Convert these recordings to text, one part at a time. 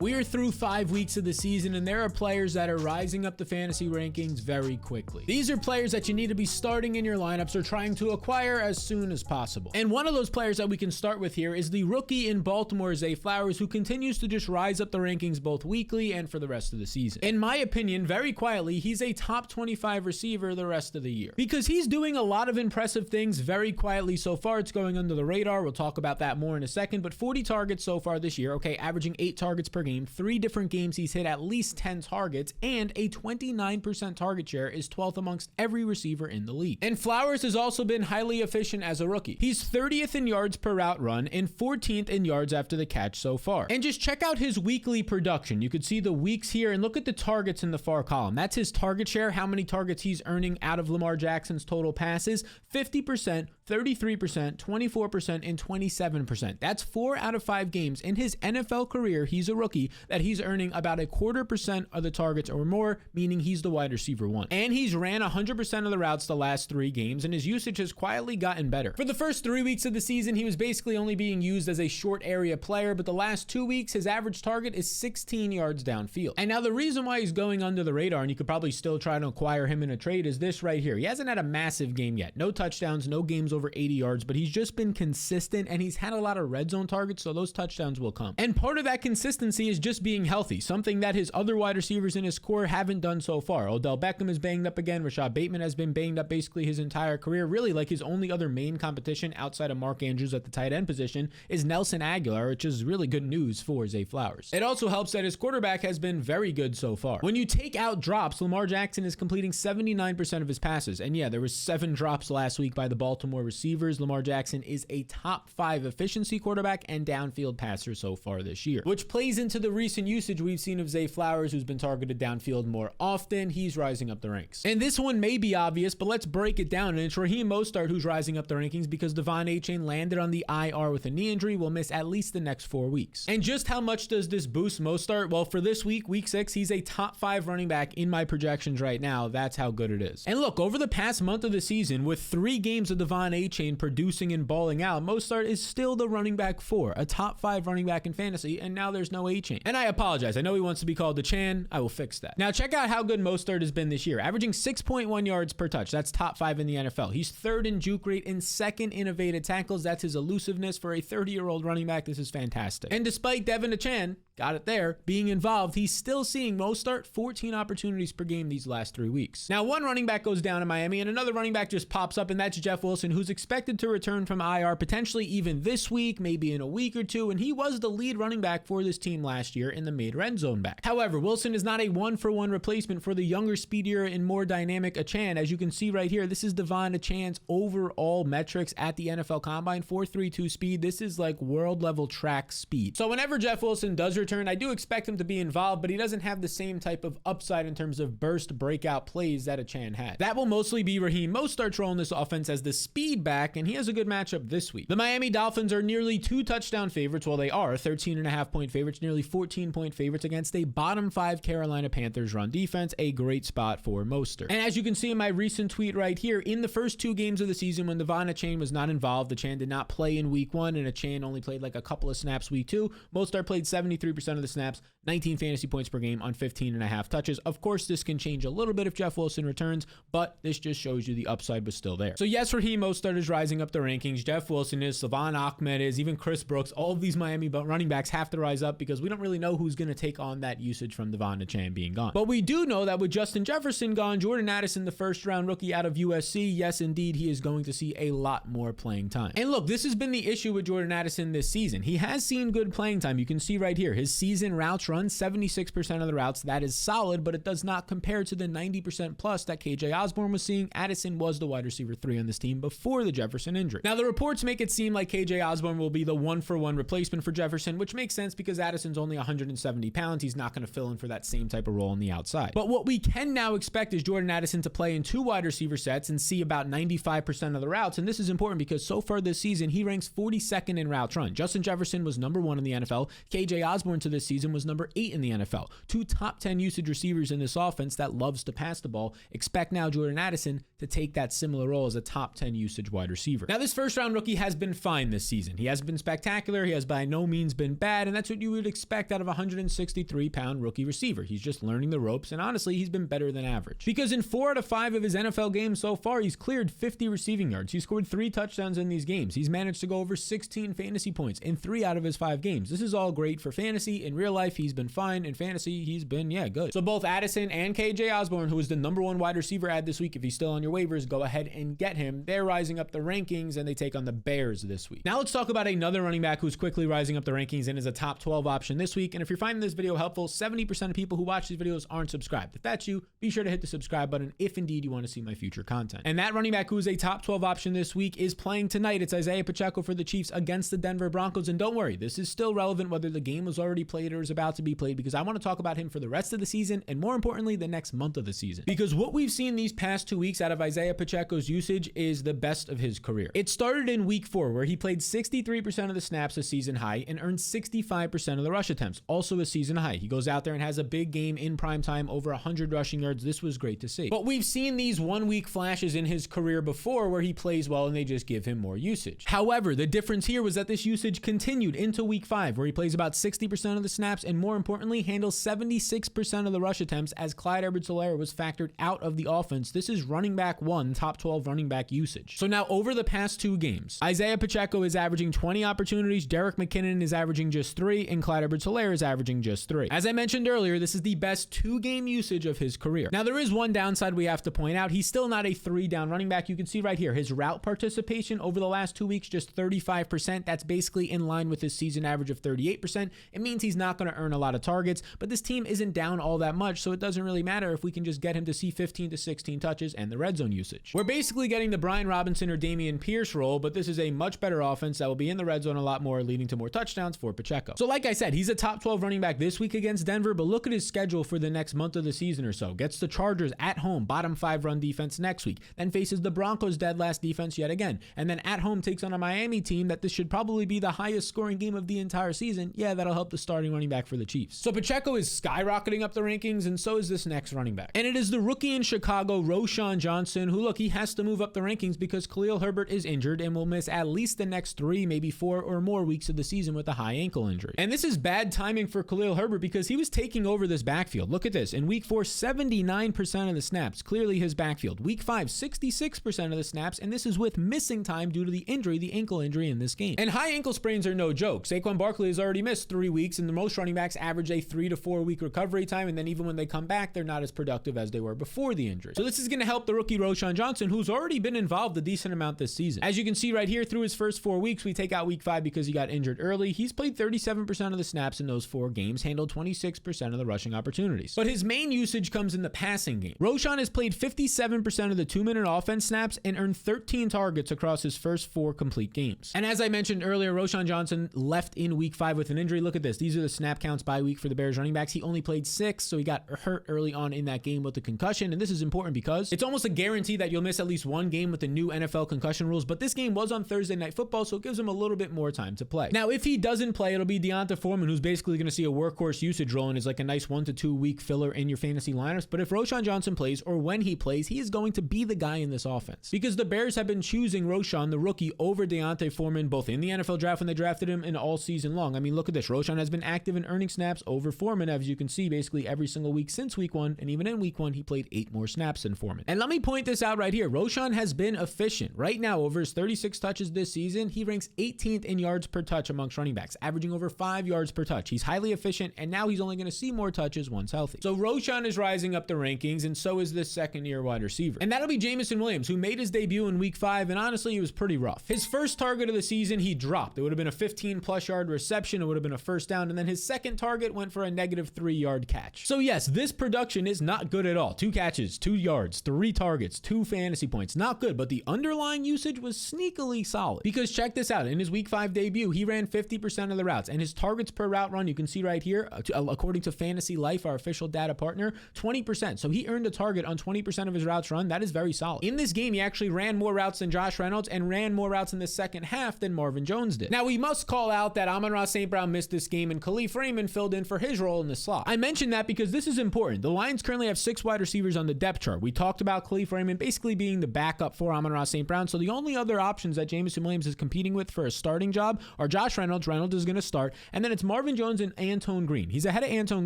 We are through 5 weeks of the season, and there are players that are rising up the fantasy rankings very quickly. These are players that you need to be starting in your lineups or trying to acquire as soon as possible. And one of those players that we can start with here is the rookie in Baltimore, Zay Flowers, who continues to just rise up the rankings both weekly and for the rest of the season. In my opinion, very quietly, he's a top 25 receiver the rest of the year because he's doing a lot of impressive things very quietly so far. It's going under the radar. We'll talk about that more in a second, but 40 targets so far this year, okay, averaging 8 targets per game. 3 different games he's hit at least 10 targets, and a 29% target share is 12th amongst every receiver in the league. And Flowers has also been highly efficient as a rookie. He's 30th in yards per route run and 14th in yards after the catch so far. And just check out his weekly production. You could see the weeks here and look at the targets in the far column. That's his target share, how many targets he's earning out of Lamar Jackson's total passes: 50%, 33%, 24%, and 27%. That's 4 out of 5 games in his NFL career. He's a rookie that he's earning about 0.25% of the targets or more, meaning he's the wide receiver 1. And he's ran 100% of the routes the last 3 games, and his usage has quietly gotten better. For the first 3 weeks of the season, he was basically only being used as a short area player, but the last 2 weeks, his average target is 16 yards downfield. And now the reason why he's going under the radar, and you could probably still try to acquire him in a trade, is this right here. He hasn't had a massive game yet. No touchdowns, no games over 80 yards, but he's just been consistent, and he's had a lot of red zone targets, so those touchdowns will come. And part of that consistency is just being healthy, something that his other wide receivers in his core haven't done so far. Odell Beckham is banged up again. Rashad Bateman has been banged up basically his entire career. Really, like, his only other main competition outside of Mark Andrews at the tight end position is Nelson Aguilar, which is really good news for Zay Flowers. It also helps that his quarterback has been very good so far. When you take out drops, Lamar Jackson is completing 79% of his passes. And yeah, there was 7 drops last week by the Baltimore receivers. Lamar Jackson is a top 5 efficiency quarterback and downfield passer so far this year, which plays into the recent usage we've seen of Zay Flowers, who's been targeted downfield more often. He's rising up the ranks. And this one may be obvious, but let's break it down. And it's Raheem Mostert who's rising up the rankings because Devon Achane landed on the IR with a knee injury, will miss at least the next 4 weeks. And just how much does this boost Mostert? Well, for this week, week 6, he's a top 5 running back in my projections right now. That's how good it is. And look, over the past month of the season, with 3 games of Devon Achane producing and balling out, Mostert is still the running back 4, a top 5 running back in fantasy, and now there's no Achane. And I apologize. I know he wants to be called the Chan. I will fix that. Now check out how good Mostert has been this year, averaging 6.1 yards per touch. That's top 5 in the NFL. He's 3rd in juke rate and 2nd in evaded tackles. That's his elusiveness for a 30-year-old running back. This is fantastic. And despite Devon Achane, got it there, being involved, he's still seeing Mostert 14 opportunities per game these last 3 weeks. Now, one running back goes down in Miami and another running back just pops up, and that's Jeff Wilson, who's expected to return from IR potentially even this week, maybe in a week or 2, and he was the lead running back for this team last year in the mid-red zone back. However, Wilson is not a one-for-one replacement for the younger, speedier, and more dynamic Achane. As you can see right here, this is Devon Achane's overall metrics at the NFL Combine: 4.32 speed. This is like world-level track speed. So whenever Jeff Wilson does return, I do expect him to be involved, but he doesn't have the same type of upside in terms of burst breakout plays that Achane had. That will mostly be Raheem Mostert's role in this offense as the speed back, and he has a good matchup this week. The Miami Dolphins are nearly 2 touchdown favorites. Well, they are 13.5 point favorites, nearly 14 point favorites against a bottom 5 Carolina Panthers run defense. A great spot for Mostert. And as you can see in my recent tweet right here, in the first 2 games of the season when Devon Achane was not involved, Achane did not play in week 1, and Achane only played like a couple of snaps week 2. Mostert played 73% of the snaps, 19 fantasy points per game on 15.5 touches. Of course, this can change a little bit if Jeff Wilson returns, but this just shows you the upside was still there. So yes, Raheem Mostert is rising up the rankings. Jeff Wilson is, Savon Ahmed is, even Chris Brooks. All of these Miami running backs have to rise up because we don't really know who's going to take on that usage from Devon Achane being gone. But we do know that with Justin Jefferson gone, Jordan Addison, the first-round rookie out of USC, yes, indeed, he is going to see a lot more playing time. And look, this has been the issue with Jordan Addison this season. He has seen good playing time. You can see right here, his season routes run, 76% of the routes. That is solid, but it does not compare to the 90% plus that KJ Osborne was seeing. Addison was the wide receiver 3 on this team before the Jefferson injury. Now, the reports make it seem like KJ Osborne will be the one-for-one replacement for Jefferson, which makes sense because Addison's only 170 pounds. He's not going to fill in for that same type of role on the outside. But what we can now expect is Jordan Addison to play in 2 wide receiver sets and see about 95% of the routes. And this is important because so far this season, he ranks 42nd in routes run. Justin Jefferson was number 1 in the NFL. KJ Osborne to this season was number 8 in the NFL. 2 top 10 usage receivers in this offense that loves to pass the ball. Expect now Jordan Addison to take that similar role as a top 10 usage wide receiver. Now, this first round rookie has been fine this season. He hasn't been spectacular. He has by no means been bad, and that's what you would expect expect out of a 163-pound rookie receiver. He's just learning the ropes, and honestly, he's been better than average. Because in 4 out of 5 of his NFL games so far, he's cleared 50 receiving yards. He scored 3 touchdowns in these games. He's managed to go over 16 fantasy points in 3 out of his 5 games. This is all great for fantasy. In real life, he's been fine. In fantasy, he's been, good. So both Addison and KJ Osborne, who is the #1 wide receiver ad this week, if he's still on your waivers, go ahead and get him. They're rising up the rankings, and they take on the Bears this week. Now let's talk about another running back who's quickly rising up the rankings and is a top 12 option this week. And if you're finding this video helpful, 70% of people who watch these videos aren't subscribed. If that's you, be sure to hit the subscribe button if indeed you want to see my future content. And that running back who is a top 12 option this week is playing tonight. It's Isaiah Pacheco for the Chiefs against the Denver Broncos. And don't worry, this is still relevant whether the game was already played or is about to be played, because I want to talk about him for the rest of the season and more importantly, the next month of the season. Because what we've seen these past 2 weeks out of Isaiah Pacheco's usage is the best of his career. It started in week 4 where he played 63% of the snaps, a season high, and earned 65% of the rush attempts, also a season high. He goes out there and has a big game in prime time, over 100 rushing yards. This was great to see. But we've seen these 1 week flashes in his career before where he plays well and they just give him more usage. However, the difference here was that this usage continued into week 5 where he plays about 60% of the snaps and more importantly handles 76% of the rush attempts as Clyde Edwards-Helaire was factored out of the offense. This is running back 1, top 12 running back usage. So now over the past 2 games, Isaiah Pacheco is averaging 20 opportunities, Derek McKinnon is averaging just 3, and Clyde Edwards-Helaire is averaging just 3. As I mentioned earlier, this is the best 2-game usage of his career. Now there is one downside we have to point out. He's still not a 3-down running back. You can see right here, his route participation over the last 2 weeks, just 35%. That's basically in line with his season average of 38%. It means he's not going to earn a lot of targets, but this team isn't down all that much, so it doesn't really matter if we can just get him to see 15 to 16 touches and the red zone usage. We're basically getting the Brian Robinson or Dameon Pierce role, but this is a much better offense that will be in the red zone a lot more, leading to more touchdowns for Pacheco. So like I said, he's a top 12 running back this week against Denver, but look at his schedule for the next month of the season or so. Gets the Chargers at home, bottom 5 run defense next week, then faces the Broncos dead last defense yet again, and then at home takes on a Miami team that this should probably be the highest scoring game of the entire season. Yeah, that'll help the starting running back for the Chiefs. So Pacheco is skyrocketing up the rankings, and so is this next running back. And it is the rookie in Chicago, Roschon Johnson, who, look, he has to move up the rankings because Khalil Herbert is injured and will miss at least the next 3, maybe 4 or more weeks of the season with a high ankle injury. And this is bad timing for Khalil Herbert because he was taking over this backfield. Look at this. In week 4, 79% of the snaps, clearly his backfield. Week 5, 66% of the snaps, and this is with missing time due to the injury, the ankle injury in this game. And high ankle sprains are no joke. Saquon Barkley has already missed 3 weeks, and the most running backs average a 3 to 4 week recovery time, and then even when they come back, they're not as productive as they were before the injury. So this is going to help the rookie Roschon Johnson, who's already been involved a decent amount this season. As you can see right here, through his first 4 weeks, we take out week 5 because he got injured early. He's played 37% of the snaps in those 4 games, handled 26% of the rushing opportunities. But his main usage comes in the passing game. Roschon has played 57% of the 2-minute offense snaps and earned 13 targets across his first 4 complete games. And as I mentioned earlier, Roschon Johnson left in week 5 with an injury. Look at this. These are the snap counts by week for the Bears running backs. He only played 6, so he got hurt early on in that game with the concussion. And this is important because it's almost a guarantee that you'll miss at least 1 game with the new NFL concussion rules. But this game was on Thursday Night Football, so it gives him a little bit more time to play. Now, if he doesn't play, it'll be D'Onta Foreman, who's basically going to see a workhorse usage role and is like a nice 1 to 2 week filler in your fantasy lineups. But if Roschon Johnson plays, or when he plays, he is going to be the guy in this offense because the Bears have been choosing Roschon, the rookie, over D'Onta Foreman, both in the NFL draft when they drafted him and all season long. I mean, look at this. Roschon has been active in earning snaps over Foreman, as you can see, basically every single week since week 1, and even in week 1, he played 8 more snaps than Foreman. And let me point this out right here. Roschon has been efficient. Right now, over his 36 touches this season, he ranks 18th in yards per touch amongst running backs, averaging over 5 yards per touch. He's highly efficient, and now he's only going to see more touches once healthy. So Roschon is rising up the rankings, and so is this second-year wide receiver. And that'll be Jameson Williams, who made his debut in week 5, and honestly, he was pretty rough. His first target of the season, he dropped. It would have been a 15-plus yard reception. It would have been a first down, and then his second target went for a negative 3-yard catch. So yes, this production is not good at all. 2 catches, 2 yards, 3 targets, 2 fantasy points. Not good, but the underlying usage was sneakily solid. Because check this out. In his week 5 debut, he ran 50% of the routes, and his targets per route run, you can see right here, according to Fantasy Life, our official data partner, 20%. So he earned a target on 20% of his routes run. That is very solid. In this game, he actually ran more routes than Josh Reynolds and ran more routes in the second half than Marvin Jones did. Now, we must call out that Amon-Ra St. Brown missed this game and Khalif Raymond filled in for his role in the slot. I mentioned that because this is important. The Lions currently have 6 wide receivers on the depth chart. We talked about Khalif Raymond basically being the backup for Amon-Ra St. Brown, so the only other options that Jameson Williams is competing with for a starting job are Josh Reynolds. Reynolds is going to start, and then it's Marvin Marvin Jones and Antone Green. He's ahead of Antone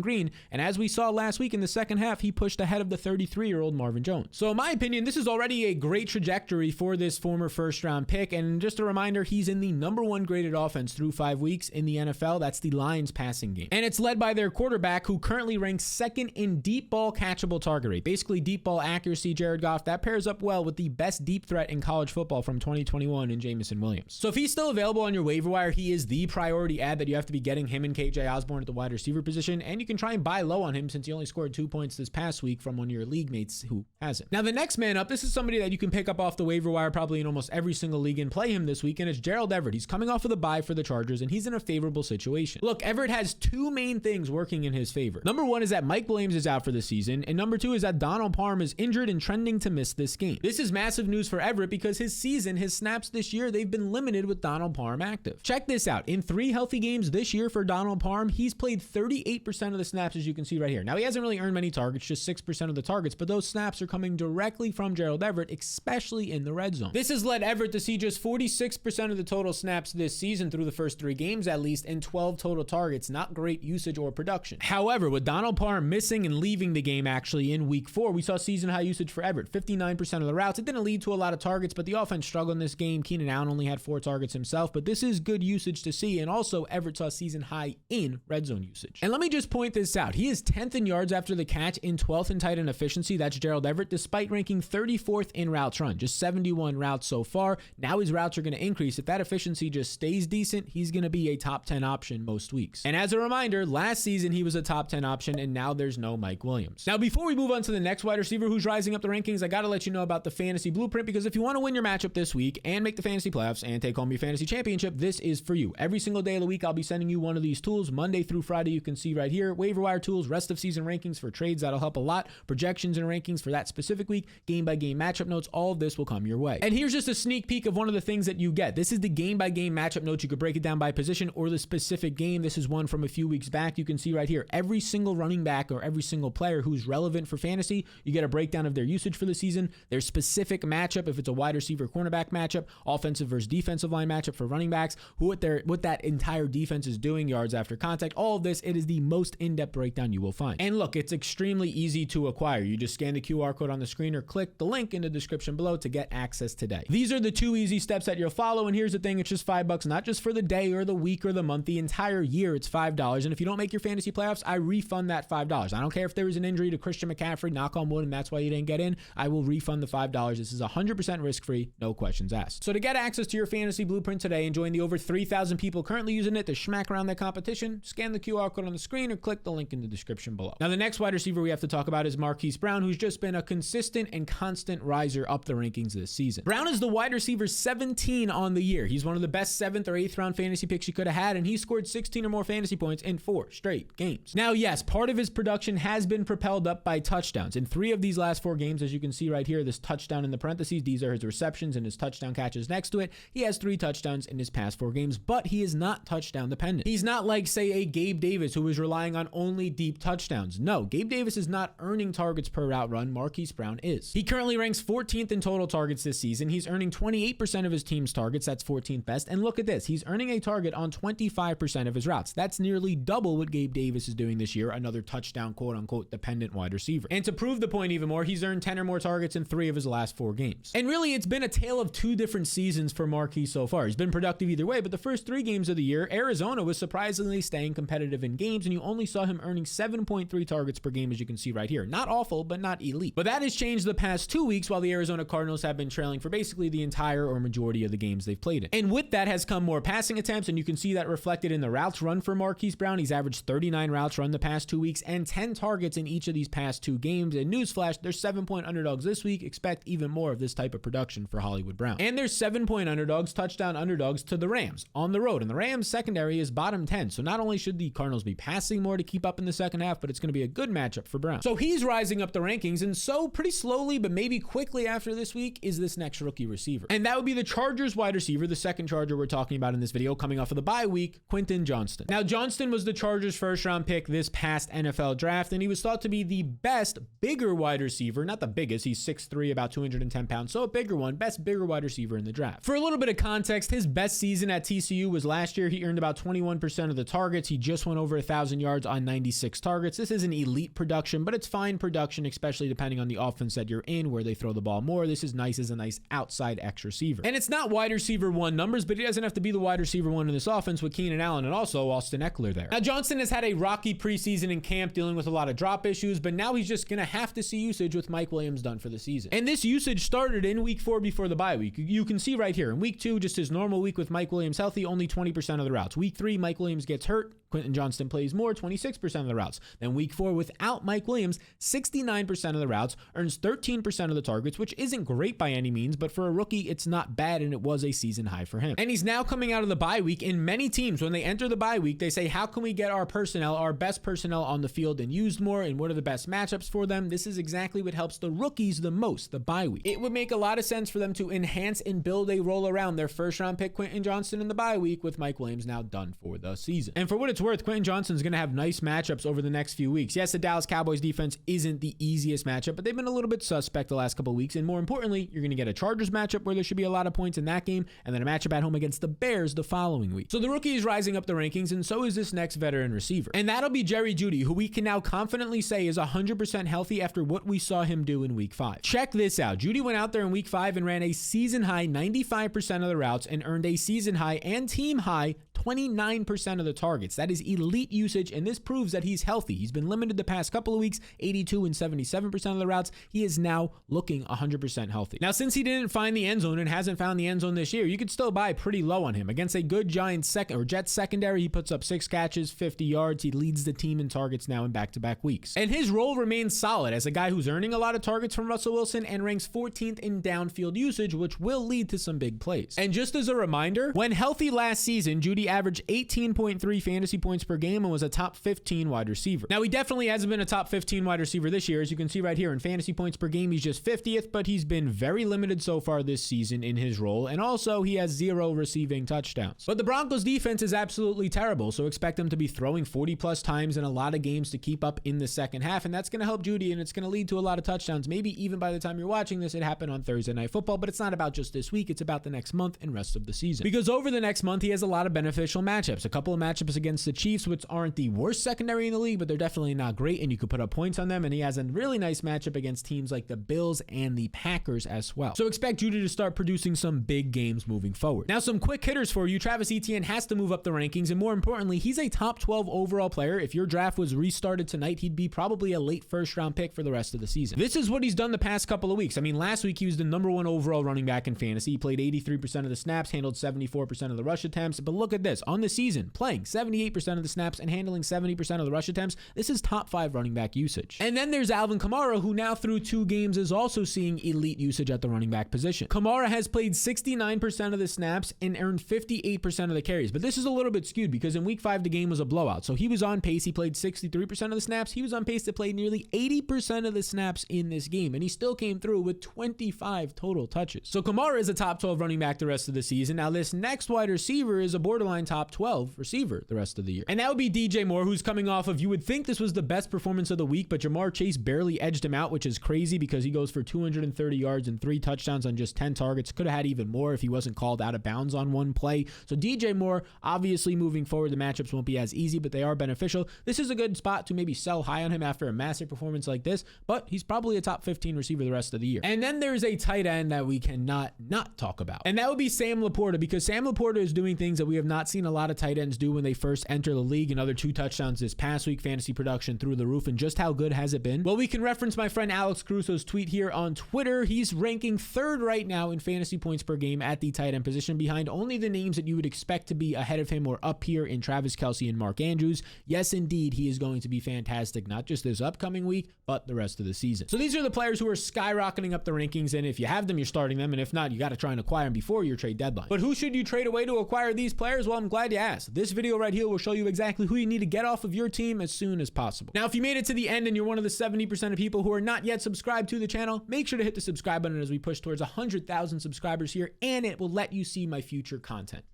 Green, and as we saw last week in the second half, he pushed ahead of the 33-year-old Marvin Jones. So in my opinion, this is already a great trajectory for this former first-round pick, and just a reminder, he's in the #1 graded offense through 5 weeks in the NFL. That's the Lions passing game. And it's led by their quarterback, who currently ranks 2nd in deep ball catchable target rate. Basically, deep ball accuracy, Jared Goff. That pairs up well with the best deep threat in college football from 2021 in Jamison Williams. So if he's still available on your waiver wire, he is the priority ad that you have to be getting, him and KJ Osborne at the wide receiver position, and you can try and buy low on him since he only scored 2 points this past week from one of your league mates who hasn't. Now, the next man up, this is somebody that you can pick up off the waiver wire probably in almost every single league and play him this week, and it's Gerald Everett. He's coming off of the bye for the Chargers, and he's in a favorable situation. Look, Everett has 2 main things working in his favor. Number 1 is that Mike Williams is out for the season, and number 2 is that Donald Parham is injured and trending to miss this game. This is massive news for Everett because his snaps this year, they've been limited with Donald Parham active. Check this out. In 3 healthy games this year for Donald Parham, he's played 38% of the snaps, as you can see right here. Now, he hasn't really earned many targets, just 6% of the targets, but those snaps are coming directly from Gerald Everett, especially in the red zone. This has led Everett to see just 46% of the total snaps this season through the first 3 games at least, and 12 total targets. Not great usage or production. However, with Donald Parham missing and leaving the game actually in week 4, we saw season high usage for Everett, 59% of the routes. It didn't lead to a lot of targets, but the offense struggled in this game. Keenan Allen only had 4 targets himself, but this is good usage to see, and also Everett saw season high in red zone usage. And let me just point this out. He is 10th in yards after the catch and 12th in tight end efficiency. That's Gerald Everett, despite ranking 34th in routes run, just 71 routes so far. Now his routes are going to increase. If that efficiency just stays decent, he's going to be a top 10 option most weeks. And as a reminder, last season he was a top 10 option, and now there's no Mike Williams. Now, before we move on to the next wide receiver who's rising up the rankings, I got to let you know about the fantasy blueprint, because if you want to win your matchup this week and make the fantasy playoffs and take home your fantasy championship, this is for you. Every single day of the week, I'll be sending you one of these tools. Monday through Friday, you can see right here, waiver wire tools, rest of season rankings for trades. That'll help a lot. Projections and rankings for that specific week, game by game matchup notes. All of this will come your way. And here's just a sneak peek of one of the things that you get. This is the game by game matchup notes. You could break it down by position or the specific game. This is one from a few weeks back. You can see right here, every single running back or every single player who's relevant for fantasy, you get a breakdown of their usage for the season, their specific matchup, if it's a wide receiver cornerback matchup, offensive versus defensive line matchup for running backs, what that entire defense is doing, yards after contact, all of this. It is the most in-depth breakdown you will find. And look, it's extremely easy to acquire. You just scan the QR code on the screen or click the link in the description below to get access today. These are the 2 easy steps that you'll follow, and here's the thing, it's just $5, not just for the day or the week or the month, the entire year. It's $5, and if you don't make your fantasy playoffs, I refund that $5. I don't care if there was an injury to Christian McCaffrey, knock on wood, and that's why you didn't get in. I will refund the $5. This is 100% risk-free, no questions asked. So to get access to your fantasy blueprint today and join the over 3,000 people currently using it to smack around that competition, scan the QR code on the screen or click the link in the description below. Now, the next wide receiver we have to talk about is Marquise Brown, who's just been a consistent and constant riser up the rankings this season. Brown is the wide receiver 17 on the year. He's one of the best 7th or 8th round fantasy picks you could have had, and he scored 16 or more fantasy points in 4 straight games. Now, yes, part of his production has been propelled up by touchdowns. In 3 of these last 4 games, as you can see right here, this touchdown in the parentheses, these are his receptions and his touchdown catches next to it. He has 3 touchdowns in his past 4 games, but he is not touchdown dependent. He's not like, say, a Gabe Davis who is relying on only deep touchdowns. No, Gabe Davis is not earning targets per route run. Marquise Brown is. He currently ranks 14th in total targets this season. He's earning 28% of his team's targets. That's 14th best. And look at this. He's earning a target on 25% of his routes. That's nearly double what Gabe Davis is doing this year, another touchdown, quote unquote, dependent wide receiver. And to prove the point even more, he's earned 10 or more targets in 3 of his last 4 games. And really, it's been a tale of 2 different seasons for Marquise so far. He's been productive either way, but the first 3 games of the year, Arizona was surprisingly staying competitive in games, and you only saw him earning 7.3 targets per game, as you can see right here. Not awful, but not elite. But that has changed the past 2 weeks, while the Arizona Cardinals have been trailing for basically the entire or majority of the games they've played in. And with that has come more passing attempts, and you can see that reflected in the routes run for Marquise Brown. He's averaged 39 routes run the past 2 weeks and 10 targets in each of these past 2 games. And newsflash, there's 7-point underdogs this week. Expect even more of this type of production for Hollywood Brown. And there's 7-point underdogs, touchdown underdogs to the Rams on the road. And the Rams secondary is bottom 10. So not only should the Cardinals be passing more to keep up in the second half, but it's going to be a good matchup for Brown. So he's rising up the rankings, and so pretty slowly, but maybe quickly after this week, is this next rookie receiver. And that would be the Chargers wide receiver, the second Charger we're talking about in this video, coming off of the bye week, Quentin Johnston. Now, Johnston was the Chargers' first round pick this past NFL draft, and he was thought to be the best, bigger wide receiver, not the biggest, he's 6'3", about 210 pounds, so a bigger one, best bigger wide receiver in the draft. For a little bit of context, his best season at TCU was last year. He earned about 21% 80% of the targets. He just went over 1,000 yards on 96 targets. This isn't elite production, but it's fine production, especially depending on the offense that you're in, where they throw the ball more. This is nice as a nice outside X receiver. And it's not wide receiver one numbers, but he doesn't have to be the wide receiver one in this offense with Keenan Allen and also Austin Eckler there. Now, Johnston has had a rocky preseason in camp, dealing with a lot of drop issues, but now he's just going to have to see usage with Mike Williams done for the season. And this usage started in week 4 before the bye week. You can see right here in week 2, just his normal week with Mike Williams healthy, only 20% of the routes. Week 3, Mike Williams gets hurt. Quentin Johnston plays more, 26% of the routes. Then week 4, without Mike Williams, 69% of the routes, earns 13% of the targets, which isn't great by any means, but for a rookie, it's not bad, and it was a season high for him. And he's now coming out of the bye week. In many teams, when they enter the bye week, they say, how can we get our personnel, our best personnel on the field and used more, and what are the best matchups for them? This is exactly what helps the rookies the most, the bye week. It would make a lot of sense for them to enhance and build a roll around their first-round pick, Quentin Johnston, in the bye week, with Mike Williams now done for the season. And for what it's worth, Quentin Johnston's going to have nice matchups over the next few weeks. Yes, the Dallas Cowboys defense isn't the easiest matchup, but they've been a little bit suspect the last couple of weeks. And more importantly, you're going to get a Chargers matchup where there should be a lot of points in that game, and then a matchup at home against the Bears the following week. So the rookie is rising up the rankings, and so is this next veteran receiver. And that'll be Jerry Jeudy, who we can now confidently say is 100% healthy after what we saw him do in week 5. Check this out. Jeudy went out there in week 5 and ran a season high 95% of the routes and earned a season high and team high 29% of the targets. That is elite usage, and this proves that he's healthy. He's been limited the past couple of weeks, 82 and 77% of the routes. He is now looking 100% healthy. Now, since he didn't find the end zone and hasn't found the end zone this year, you could still buy pretty low on him. Against a good Giants Jets secondary, he puts up 6 catches, 50 yards. He leads the team in targets now in back-to-back weeks. And his role remains solid as a guy who's earning a lot of targets from Russell Wilson and ranks 14th in downfield usage, which will lead to some big plays. And just as a reminder, when healthy last season, Jeudy averaged 18.3 fantasy points per game and was a top 15 wide receiver. Now, he definitely hasn't been a top 15 wide receiver this year. As you can see right here, in fantasy points per game, he's just 50th, but he's been very limited so far this season in his role, and also he has 0 receiving touchdowns. But the Broncos defense is absolutely terrible, so expect them to be throwing 40 plus times in a lot of games to keep up in the second half, and that's going to help Jeudy, and it's going to lead to a lot of touchdowns. Maybe even by the time you're watching this, it happened on Thursday Night Football, but it's not about just this week, it's about the next month and rest of the season. Because over the next month, he has a lot of beneficial matchups. A couple of matchups against the Chiefs, which aren't the worst secondary in the league, but they're definitely not great, and you could put up points on them, and he has a really nice matchup against teams like the Bills and the Packers as well. So expect Jeudy to start producing some big games moving forward. Now, some quick hitters for you. Travis Etienne has to move up the rankings, and more importantly, he's a top 12 overall player. If your draft was restarted tonight, he'd be probably a late first-round pick for the rest of the season. This is what he's done the past couple of weeks. I mean, last week he was the #1 overall running back in fantasy. He played 83% of the snaps, handled 74% of the rush attempts, but look at this. On the season, playing 78% of the snaps and handling 70% of the rush attempts, this is top 5 running back usage. And then there's Alvin Kamara, who now through 2 games is also seeing elite usage at the running back position. Kamara has played 69% of the snaps and earned 58% of the carries, but this is a little bit skewed because in week 5 the game was a blowout, so he was on pace. He played 63% of the snaps. He was on pace to play nearly 80% of the snaps in this game, and he still came through with 25 total touches. So Kamara is a top 12 running back the rest of the season. Now this next wide receiver is a borderline top 12 receiver the rest of the year, and that would be DJ Moore, who's coming off of, you would think this was the best performance of the week, but Jamar Chase barely edged him out, which is crazy because he goes for 230 yards and 3 touchdowns on just 10 targets. Could have had even more if he wasn't called out of bounds on one play. So DJ Moore, obviously moving forward, the matchups won't be as easy, but they are beneficial. This is a good spot to maybe sell high on him after a massive performance like this, but he's probably a top 15 receiver the rest of the year. And then there's a tight end that we cannot not talk about, and that would be Sam Laporta, because Sam Laporta is doing things that we have not seen a lot of tight ends do when they first enter the league. Another 2 touchdowns this past week, fantasy production through the roof, and just how good has it been? Well, we can reference my friend Alex Caruso's tweet here on Twitter. He's ranking 3rd right now in fantasy points per game at the tight end position, behind only the names that you would expect to be ahead of him or up here in Travis Kelce and Mark Andrews. Yes, indeed, he is going to be fantastic, not just this upcoming week, but the rest of the season. So these are the players who are skyrocketing up the rankings, and if you have them, you're starting them, and if not, you got to try and acquire them before your trade deadline. But who should you trade away to acquire these players? Well, I'm glad you asked. This video right here will show you exactly who you need to get off of your team as soon as possible. Now, if you made it to the end and you're one of the 70% of people who are not yet subscribed to the channel, make sure to hit the subscribe button as we push towards 100,000 subscribers here, and it will let you see my future content.